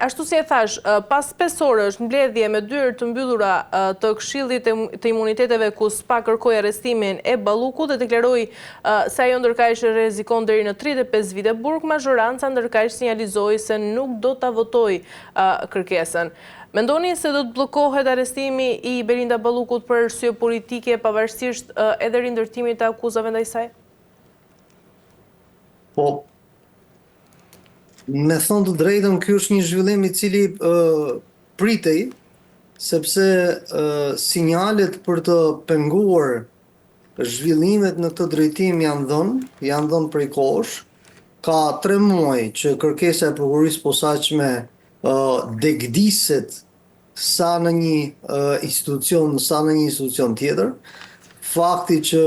ashtu si e thash, pas 5 orësh mbledhje me dyert të mbyllura të Këshillit të Imuniteteve ku SPA kërkoi arrestimin e Ballukut dhe deklaroi se ajo ndërkaq rrezikon deri në 35 vite burg, mazhoranca ndërkaq sinjalizoi se nuk do ta votojë kërkesën. Mendoni se do të bllokohet arrestimi i Belinda Ballukut për arsye politike pavarësisht edhe rindërtimit të akuzave ndaj saj? Po, me thonë të drejtën, ky është një zhvillim i cili pritej, sepse sinjalet për të penguar zhvillimet në këtë drejtim janë dhënë prej kohësh. Ka 3 muaj që kërkesa e prokurorisë posaçme degdiset sa në një institucion tjetër. Fakti që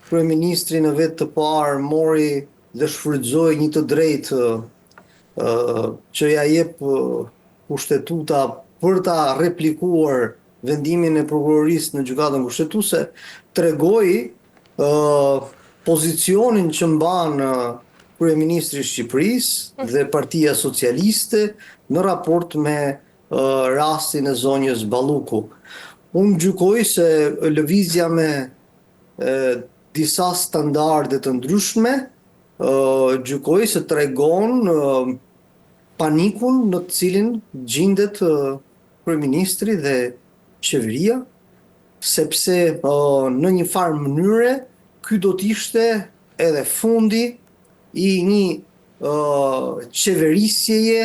kryeministri në vetë të parë mori dhe shfrytëzoi një të drejtë që ja jep kushtetuta për ta replikuar vendimin e prokurorisë në gjykatën kushtetuese, tregoi pozicionin që mban kryeministri i Shqipërisë dhe Partia Socialiste në raport me rastin e zonjës Balluku. Unë gjykoj se lëvizja me disa standarde të ndryshme, gjykoj se tregon panikun në të cilin gjendet kryeministri dhe qeveria, sepse në një farë mënyre ky do të ishte edhe fundi i një qeverisjeje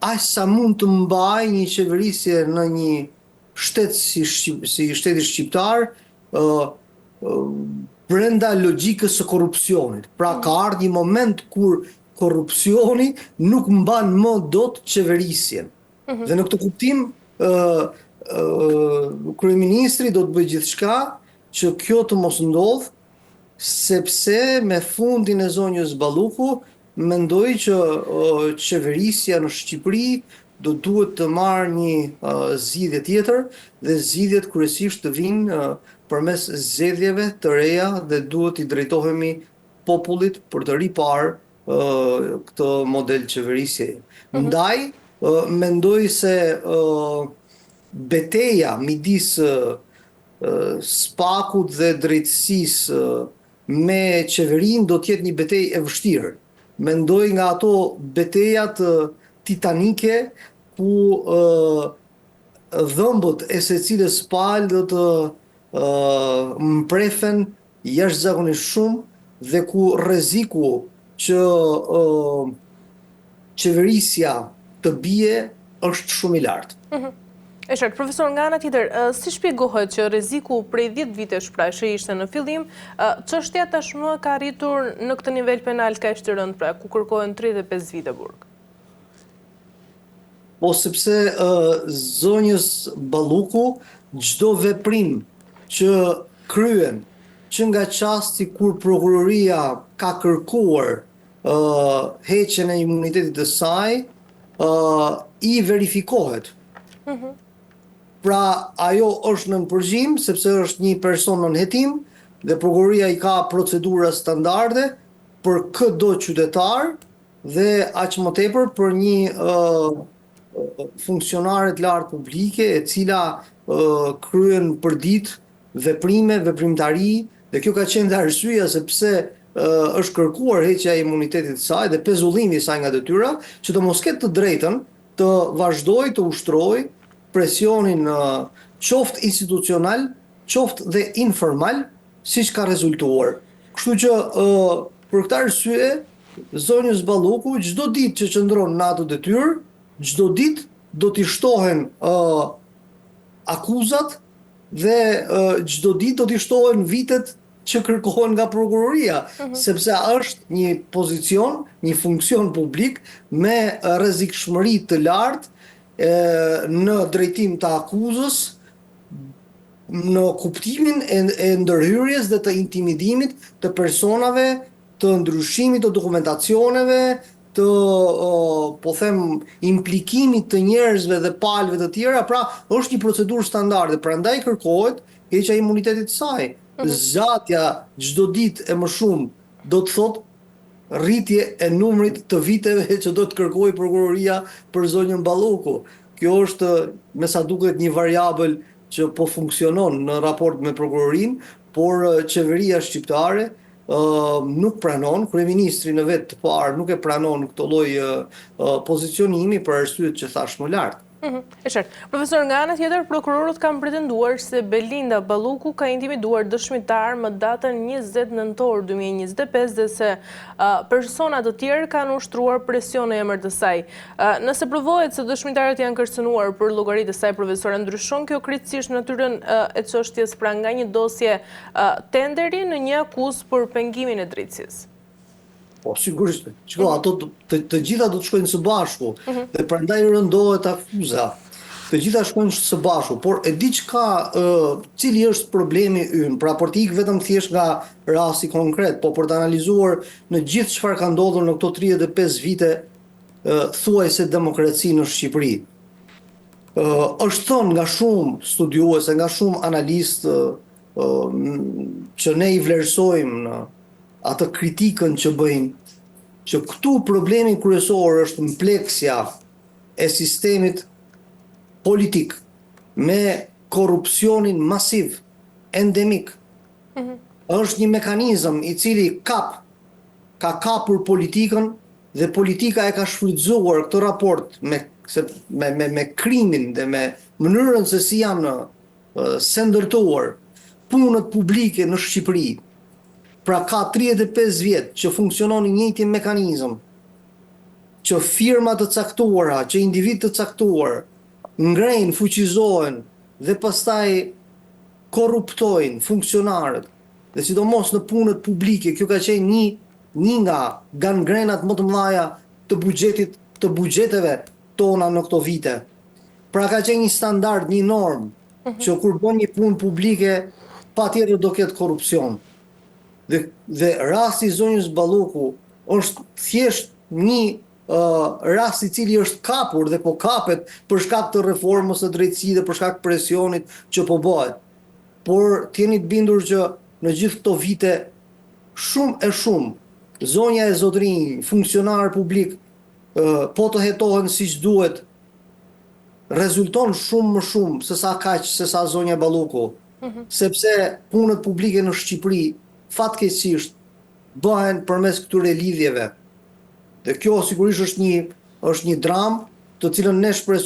aq sa mund të mbaj një qeverisje në një shtet si shteti shqiptar brenda logjikës së korrupsionit. Pra ka ardhur një moment kur korrupsioni nuk mban më dot qeverisjen. Dhe në këtë kuptim kryeministri do të bëjë gjithçka që kjo të mos ndodh, sepse me fundin e zonjës Balluku mendoj që qeverisja në Shqipëri do duhet të marrë një zgjidhje tjetër dhe zgjidhjet kryesisht të vinë përmes zgjedhjeve të reja dhe duhet i drejtohemi popullit për të riparë këtë model qeverisjeje. Ndaj, mendoj se betejë midis SPAK-ut dhe drejtësisë me qeverinë do të jetë një betejë e vështirë. Mendoj nga ato betejat titanike ku dhëmbët e secilës palë do të mprefen jashtëzakonisht shumë dhe ku rreziku që qeverisja të bie është shumë i lartë. E qartë, profesor, nga ana tjetër, si shpjegohet që rreziku prej 10 vitesh pra që ishte në fillim, çështja tashmë ka arritur në këtë nivel penal kaq të rënd, pra ku kërkohen 35 vite burg? Po sepse zonjës Balluku çdo veprim që kryen që nga çasti kur prokuroria ka kërkuar heqjen e imunitetit të saj, i verifikohet. Pra ajo është nën përgjim, sepse është një person nën hetim dhe prokuroria i ka procedura standarde për çdo qytetar dhe aq më tepër për një funksionare të lartë publike e cila kryen përditë veprimtari dhe kjo ka qenë arsyeja sepse është kërkuar heqja e imunitetit të saj dhe pezullimi i saj nga detyra që të mos ketë të drejtën të vazhdojë të ushtrojë presionin qoftë institucional, qoftë dhe informal, siç ka rezultuar. Kështu që për këtë arsye, zonjës Balluku çdo ditë që qëndron në atë detyrë, çdo ditë do t'i shtohen akuzat dhe çdo ditë do t'i shtohen vitet që kërkohen nga prokuroria, sepse është një pozicion, një funksion publik me rrezikshmëri të lartë në drejtim të akuzës, në kuptimin e ndërhyrjes dhe të intimidimit të personave, të ndryshimit të dokumentacioneve, të po them implikimit të njerëzve dhe palëve të tjera, pra është një procedurë standarde, prandaj kërkohet heqja e imunitetit të saj. Zgjatja çdo ditë e më shumë do të thotë rritje e numrit të viteve që do të kërkojë prokuroria për zonjën Balloku. Kjo është, me sa duket, një variabël që po funksionon në raport me prokurorinë, por qeveria shqiptare nuk pranon, kryeministri në vetë të parë nuk e pranon këtë lloj pozicionimi për arsyet që thash më lart. E qartë. Profesor, nga ana tjetër, prokurorët kanë pretenduar se Belinda Balluku ka intimiduar dëshmitar më datën 20 nëntor 2025 dhe se persona të tjerë kanë ushtruar presion në emër të saj. Nëse provohet se dëshmitarët janë kërcënuar për llogaritë e saj, profesor, ndryshon kjo kritikisht natyrën e çështjes pra nga një dosje tenderi në një akuzë për pengimin e drejtësisë? Po, sigurisht. Shiko, ato të gjitha do të shkojnë së bashku, dhe prandaj rëndohet akuza. Të gjitha shkojnë së bashku, por e di çka, cili është problemi ynë, pra për të ikë vetëm thjesht nga rasti konkret, po për të analizuar në gjithë çfarë ka ndodhur në këto 35 vite thuajse demokraci në Shqipëri. Është thënë nga shumë studiuese, nga shumë analistë që ne i vlerësojmë në atë kritikën që bëjnë, që këtu problemi kryesor është kompleksja e sistemit politik me korrupsionin masiv, endemik. Është një mekanizëm i cili ka kapur politikën dhe politika e ka shfrytzuar këtë raport me krimin dhe me mënyrën se si janë ndërtuar punët publike në Shqipëri. Pra ka 35 vjet që funksionon një njëjti mekanizëm, që firma të caktuara, që individ të caktuar, ngrejnë, fuqizohen dhe pastaj korruptojnë funksionarët, dhe sidomos në punët publike. Kjo ka qenë një nga gangrenat më të mëdha të buxheteve tona në këto vite. Pra ka qenë një standard, një normë, që kur bën një punë publike, patjetër do ketë korrupsion. Dhe rasti i zonjës Balluku është thjesht një rast i cili është kapur dhe po kapet për shkak të reformës së drejtësisë dhe për shkak të presionit që po bëhet. Por t'jeni të bindur që në gjithë këto vite shumë zonja e zotrinj, funksionar publik, po të hetohen siç duhet, rezulton shumë më shumë se sa zonja Balluku, sepse punët publike në Shqipëri fatkeqësisht bëhen përmes këtyre lidhjeve. Dhe kjo sigurisht është një dramë të cilën ne shpresojmë